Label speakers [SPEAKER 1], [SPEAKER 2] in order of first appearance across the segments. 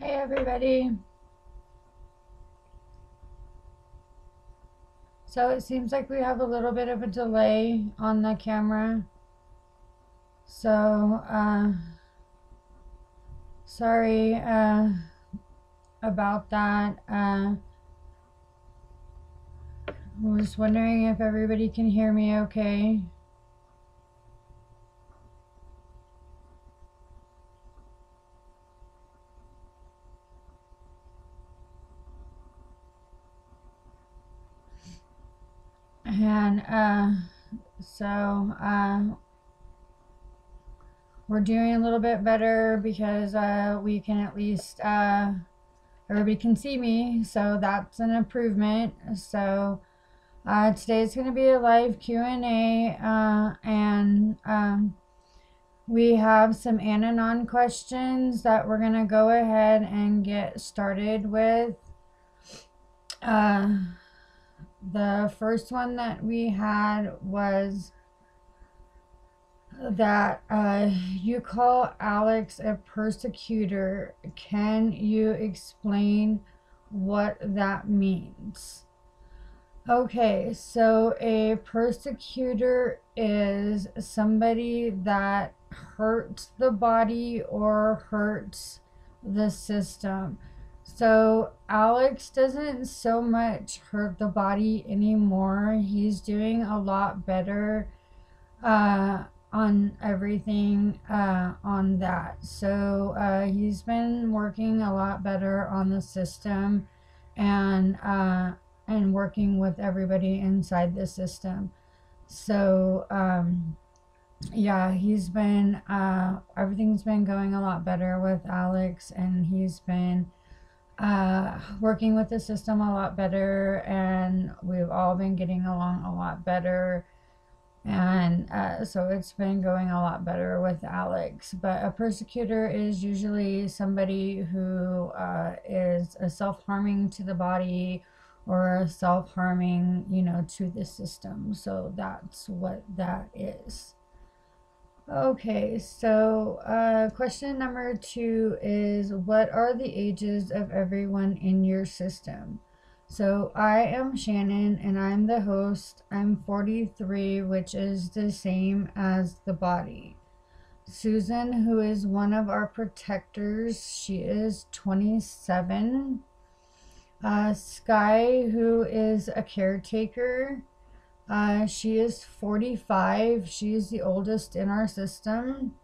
[SPEAKER 1] Hey everybody. So it seems like we have a little bit of a delay on the camera. So sorry about that. I was wondering if everybody can hear me okay. And so we're doing a little bit better because we can at least everybody can see me, so that's an improvement. So today is going to be a live Q&A, and we have some Anon questions that we're going to go ahead and get started with. The first one that we had was that you call Alex a persecutor. Can you explain what that means? Okay, so a persecutor is somebody that hurts the body or hurts the system. So Alex doesn't so much hurt the body anymore. He's doing a lot better on everything on that. So he's been working a lot better on the system and working with everybody inside the system. So yeah, he's been everything's been going a lot better with Alex, and he's been working with the system a lot better, and we've all been getting along a lot better. And so it's been going a lot better with Alex. But a persecutor is usually somebody who is a self-harming to the body or self-harming, to the system. So that's what that is. Okay, so question number 2 is, what are the ages of everyone in your system? So I am Shannon and I'm the host. I'm 43, which is the same as the body. Susan, who is one of our protectors, she is 27. Sky, who is a caretaker, she is 45. She is the oldest in our system.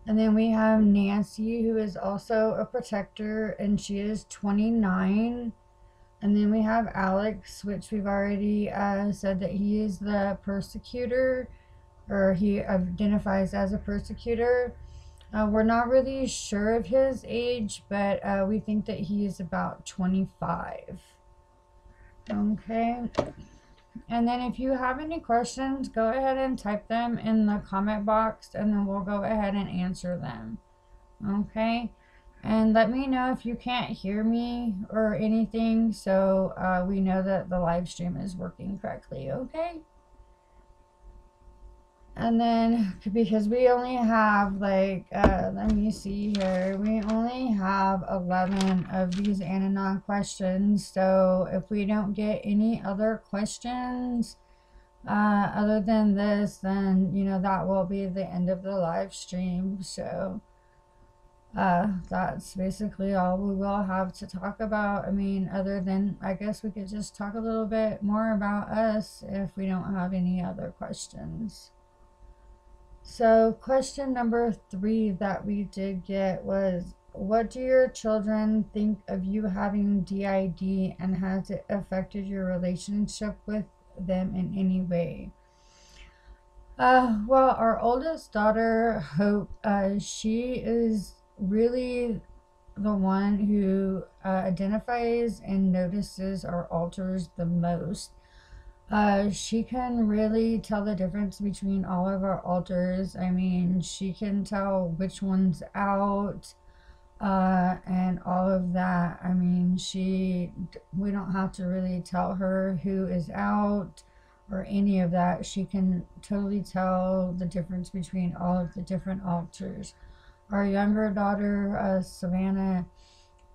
[SPEAKER 1] And then we have Nancy, who is also a protector, and she is 29. And then we have Alex, which we've already said that he is the persecutor, or he identifies as a persecutor. We're not really sure of his age, but we think that he is about 25. Okay. And then if you have any questions, go ahead and type them in the comment box, and then we'll go ahead and answer them. Okay. And let me know if you can't hear me or anything, so we know that the live stream is working correctly. Okay. And then, because we only have let me see here, we only have 11 of these Anon questions. So if we don't get any other questions other than this, then that will be the end of the live stream. So that's basically all we will have to talk about. I mean, other than, I guess we could just talk a little bit more about us if we don't have any other questions. So question number 3 that we did get was, what do your children think of you having DID, and has it affected your relationship with them in any way? Well, our oldest daughter, Hope, she is really the one who identifies and notices our altars the most. She can really tell the difference between all of our altars. I mean, she can tell which one's out, and all of that. I mean, we don't have to really tell her who is out or any of that. She can totally tell the difference between all of the different altars. Our younger daughter, Savannah,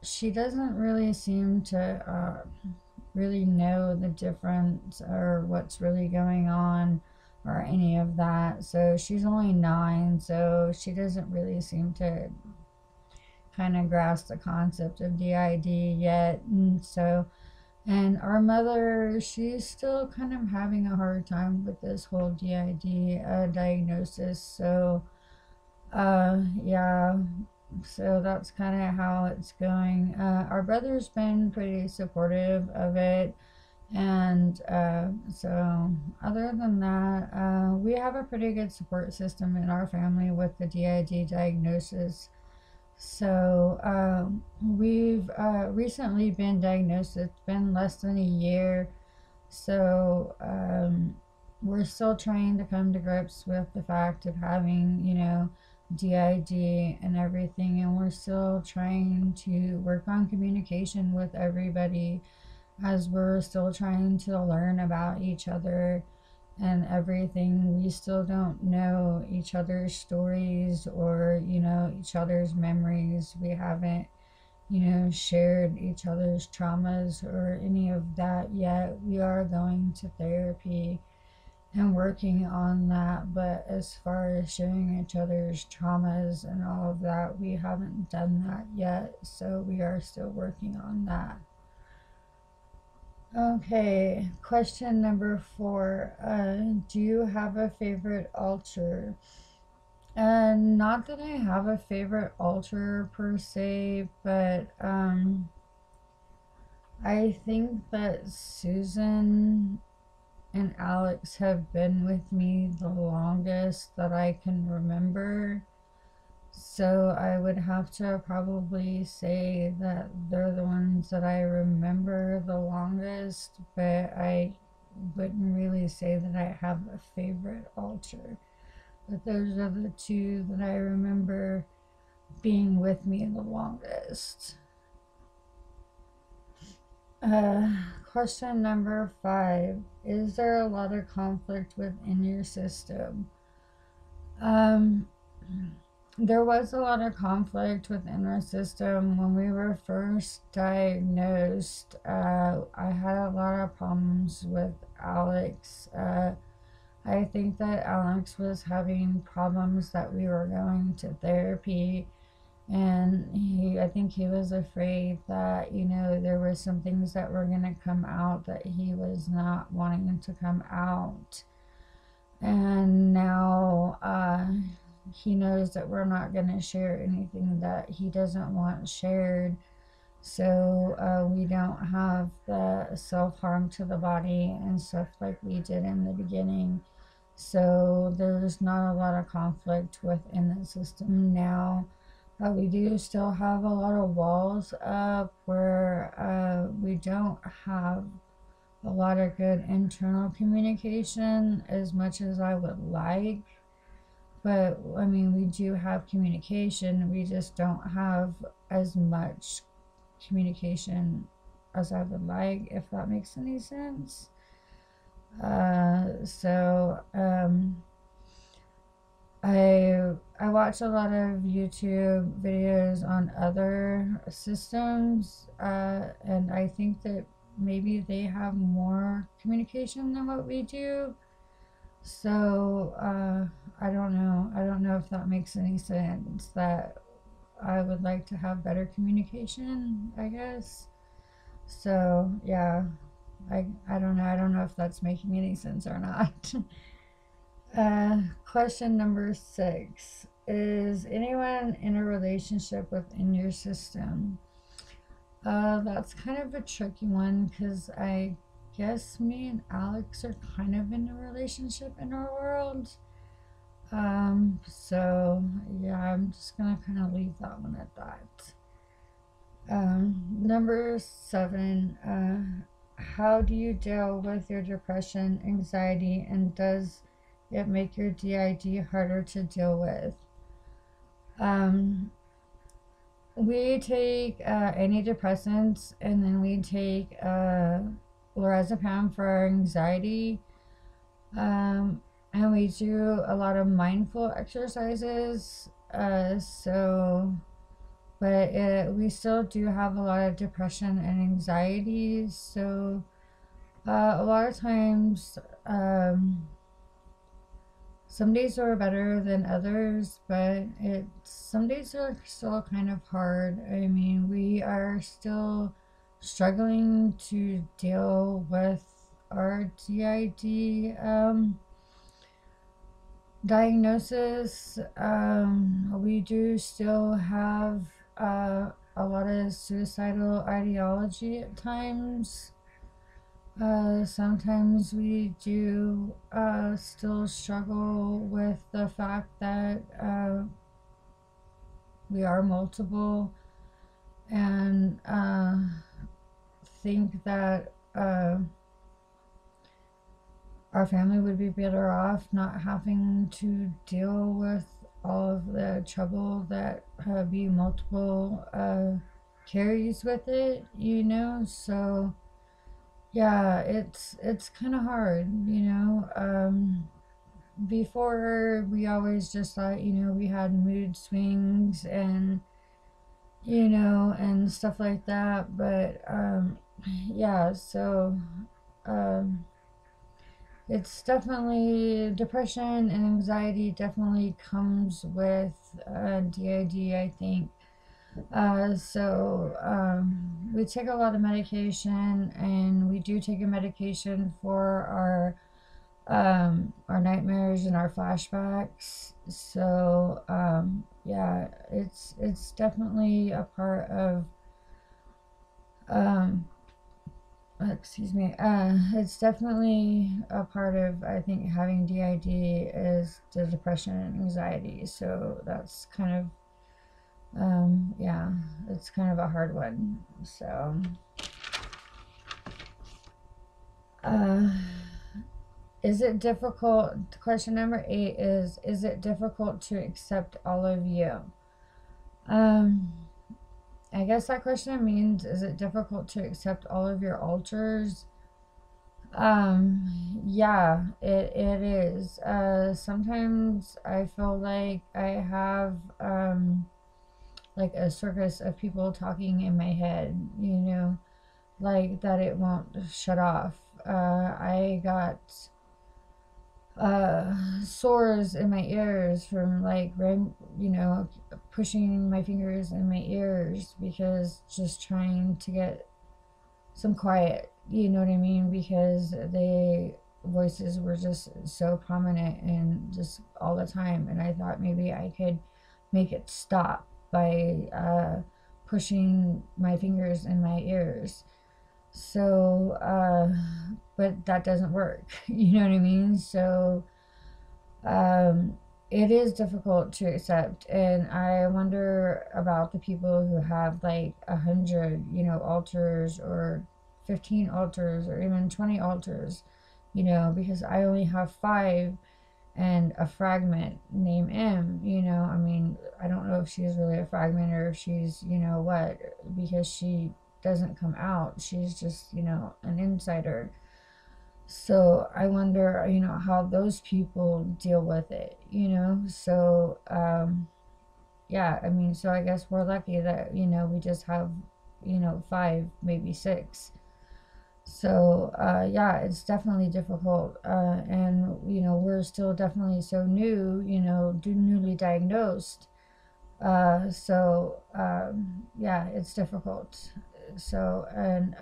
[SPEAKER 1] she doesn't really seem to really know the difference or what's really going on or any of that. So she's only 9, so she doesn't really seem to kind of grasp the concept of DID yet. And our mother, she's still kind of having a hard time with this whole DID diagnosis. So, yeah, so that's kind of how it's going. Our brother's been pretty supportive of it. And so, other than that, we have a pretty good support system in our family with the DID diagnosis. So, we've recently been diagnosed. It's been less than a year. So, we're still trying to come to grips with the fact of having, DID and everything. And we're still trying to work on communication with everybody as we're still trying to learn about each other and everything. We still don't know each other's stories or, each other's memories. We haven't, shared each other's traumas or any of that yet. We are going to therapy and working on that, but as far as sharing each other's traumas and all of that, we haven't done that yet. So we are still working on that. Okay, question number 4. Do you have a favorite altar? Not that I have a favorite altar per se, but I think that Susan and Alex have been with me the longest that I can remember. So I would have to probably say that they're the ones that I remember the longest, but I wouldn't really say that I have a favorite altar. But those are the 2 that I remember being with me the longest. Question number 5. Is there a lot of conflict within your system? There was a lot of conflict within our system when we were first diagnosed. I had a lot of problems with Alex. I think that Alex was having problems that we were going to therapy, and I think he was afraid that, there were some things that were going to come out that he was not wanting to come out. And now, he knows that we're not going to share anything that he doesn't want shared. So we don't have the self-harm to the body and stuff like we did in the beginning. So there's not a lot of conflict within the system now. We do still have a lot of walls up where we don't have a lot of good internal communication as much as I would like. But I mean, we do have communication. We just don't have as much communication as I would like, if that makes any sense. So I watch a lot of YouTube videos on other systems, and I think that maybe they have more communication than what we do. So I don't know. I don't know if that makes any sense. That I would like to have better communication, I guess. So yeah, I don't know. I don't know if that's making any sense or not. Question number 6. Is anyone in a relationship within your system? That's kind of a tricky one because I guess me and Alex are kind of in a relationship in our world. So yeah, I'm just gonna kind of leave that one at that. Number 7. How do you deal with your depression, anxiety, and does it make your DID harder to deal with? We take antidepressants, and then we take lorazepam for our anxiety. And we do a lot of mindful exercises. So but we still do have a lot of depression and anxiety. So a lot of times, some days are better than others, but some days are still kind of hard. I mean, we are still struggling to deal with our DID diagnosis. We do still have a lot of suicidal ideology at times. Sometimes we do still struggle with the fact that we are multiple, and think that our family would be better off not having to deal with all of the trouble that being multiple carries with it, you know. So yeah, it's kind of hard, you know. Before, we always just thought, you know, we had mood swings and, you know, and stuff like that. But yeah, so um, it's definitely depression and anxiety definitely comes with DID, I think. We take a lot of medication, and we do take a medication for our nightmares and our flashbacks. So yeah, it's definitely a part of um, excuse me. It's definitely a part of, I think, having DID is the depression and anxiety. So that's kind of yeah, it's kind of a hard one. So uh, is it difficult? Question number 8 is it difficult to accept all of you? Um, I guess that question means, is it difficult to accept all of your alters? Yeah, it is. Sometimes I feel like I have like a circus of people talking in my head, you know, like that it won't shut off. I got sores in my ears from like you know, pushing my fingers in my ears, because just trying to get some quiet, you know what I mean, because the voices were just so prominent and just all the time, and I thought maybe I could make it stop by pushing my fingers in my ears. So but that doesn't work. You know what I mean? So um, it is difficult to accept, and I wonder about the people who have like 100, you know, altars, or 15 altars, or even 20 altars, you know, because I only have 5 and a fragment named M. You know, I mean, I don't know if she's really a fragment or if she's, you know what, because she doesn't come out. She's just, you know, an insider. So I wonder, you know, how those people deal with it, you know? So, yeah, I mean, so I guess we're lucky that, you know, we just have, you know, 5, maybe 6. So, yeah, it's definitely difficult. And, you know, we're still definitely so new, you know, newly diagnosed. Yeah, it's difficult. So, and,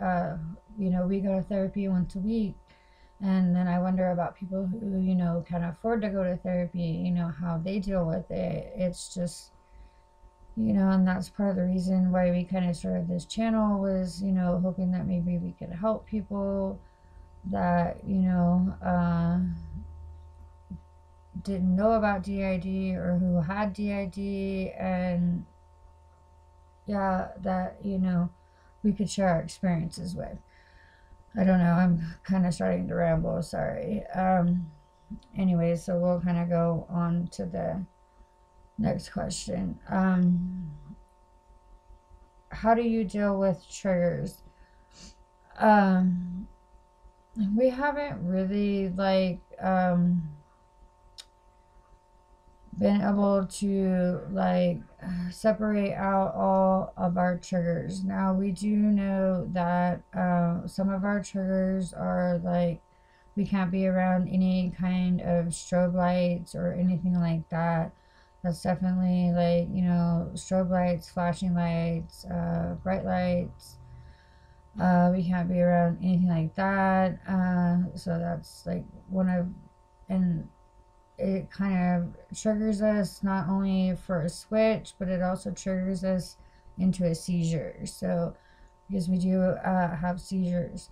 [SPEAKER 1] you know, we go to therapy once a week. And then I wonder about people who, you know, can afford to go to therapy, you know, how they deal with it. It's just, you know, and that's part of the reason why we kind of started this channel, was, you know, hoping that maybe we could help people that, you know, didn't know about DID, or who had DID, and yeah, that, you know, we could share our experiences with. I don't know, I'm kind of starting to ramble, sorry. Anyway, so we'll kind of go on to the next question. How do you deal with triggers? Um, we haven't really like been able to like separate out all of our triggers. Now we do know that some of our triggers are like we can't be around any kind of strobe lights or anything like that. That's definitely like, you know, strobe lights, flashing lights, bright lights. We can't be around anything like that. So that's like one of, and it kind of triggers us not only for a switch, but it also triggers us into a seizure. So, because we do have seizures.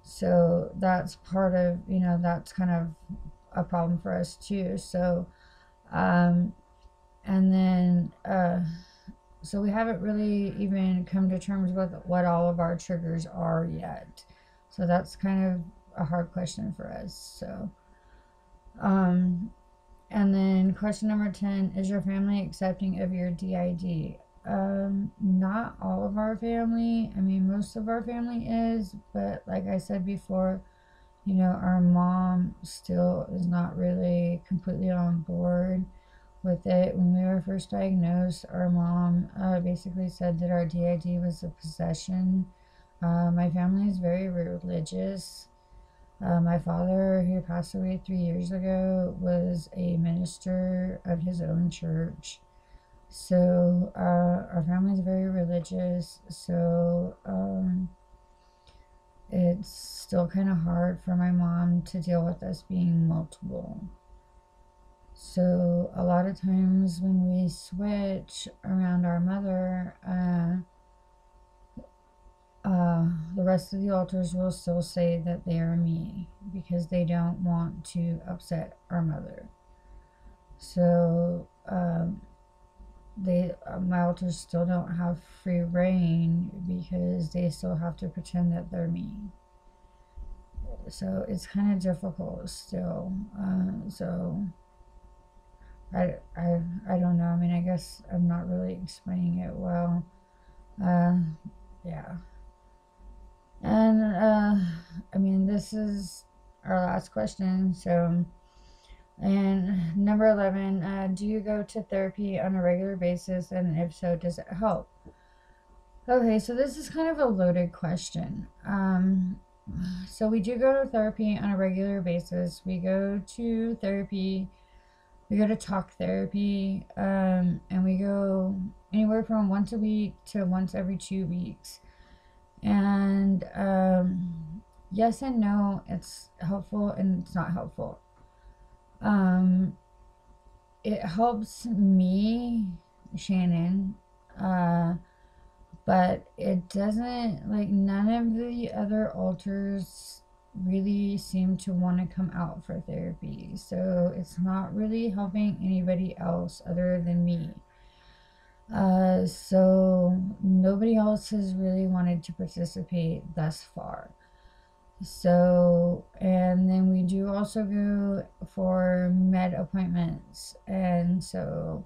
[SPEAKER 1] So that's part of, you know, that's kind of a problem for us too. So, um, and then, so we haven't really even come to terms with what all of our triggers are yet. So that's kind of a hard question for us. So, um, and then question number 10, is your family accepting of your DID? Not all of our family. I mean, most of our family is, but like I said before, you know, our mom still is not really completely on board with it. When we were first diagnosed, our mom basically said that our DID was a possession. My family is very religious. My father, who passed away 3 years ago, was a minister of his own church. So our family is very religious. So it's still kind of hard for my mom to deal with us being multiple. So a lot of times when we switch around our mother, the rest of the altars will still say that they are me because they don't want to upset our mother. So my altars still don't have free reign because they still have to pretend that they're me. So it's kind of difficult still. So I don't know. I mean, I guess I'm not really explaining it well. Yeah. And I mean, this is our last question. So, and number 11, do you go to therapy on a regular basis? And if so, does it help? Okay, so this is kind of a loaded question. So we do go to therapy on a regular basis. We go to therapy, we go to talk therapy, and we go anywhere from once a week to once every 2 weeks. And yes and no, it's helpful and it's not helpful. It helps me, Shannon, but it doesn't, like, none of the other alters really seem to want to come out for therapy. So it's not really helping anybody else other than me. So nobody else has really wanted to participate thus far. So, and then we do also go for med appointments. And so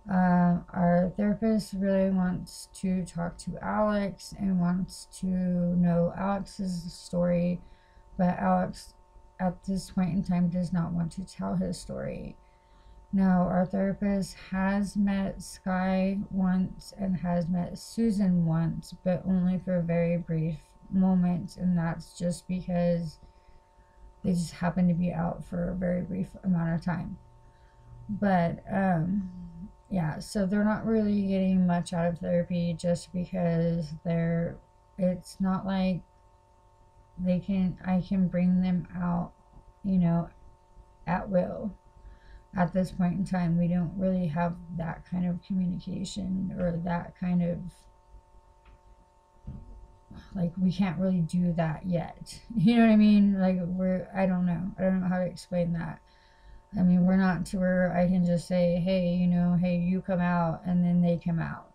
[SPEAKER 1] our therapist really wants to talk to Alex and wants to know Alex's story, but Alex at this point in time does not want to tell his story. Now, our therapist has met Sky once and has met Susan once, but only for very brief moments, and that's just because they just happen to be out for a very brief amount of time. But yeah, so they're not really getting much out of therapy just because it's not like I can bring them out, you know, at will. At this point in time, we don't really have that kind of communication or that kind of, like, we can't really do that yet. You know what I mean? Like, I don't know how to explain that. I mean, we're not to where I can just say, hey, you know, hey, you come out, and then they come out.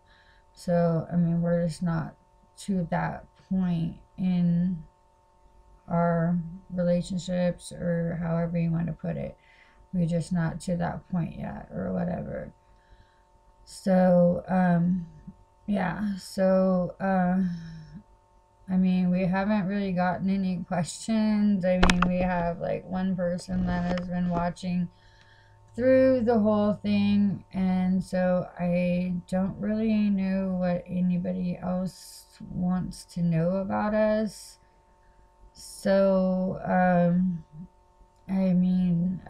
[SPEAKER 1] So, I mean, we're just not to that point in our relationships, or however you want to put it. We're just not to that point yet, or whatever. So, yeah. So, I mean, we haven't really gotten any questions. I mean, we have like one person that has been watching through the whole thing, and so I don't really know what anybody else wants to know about us. So, I mean,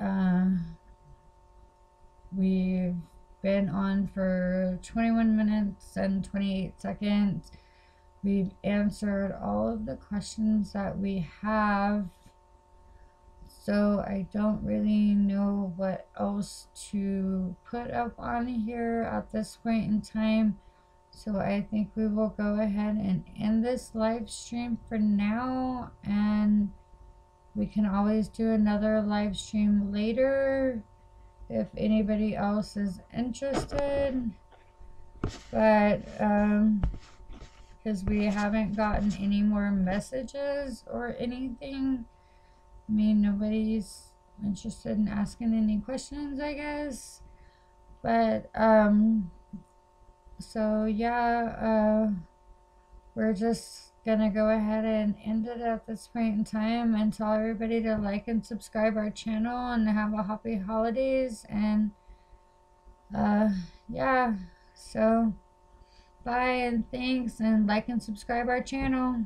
[SPEAKER 1] we've been on for 21 minutes and 28 seconds. We've answered all of the questions that we have. So I don't really know what else to put up on here at this point in time. So I think we will go ahead and end this live stream for now, and we can always do another live stream later if anybody else is interested. But because we haven't gotten any more messages or anything, I mean, nobody's interested in asking any questions, I guess. But so yeah, we're just gonna go ahead and end it at this point in time, and tell everybody to like and subscribe our channel and have a happy holidays. And yeah, so bye and thanks, and like and subscribe our channel.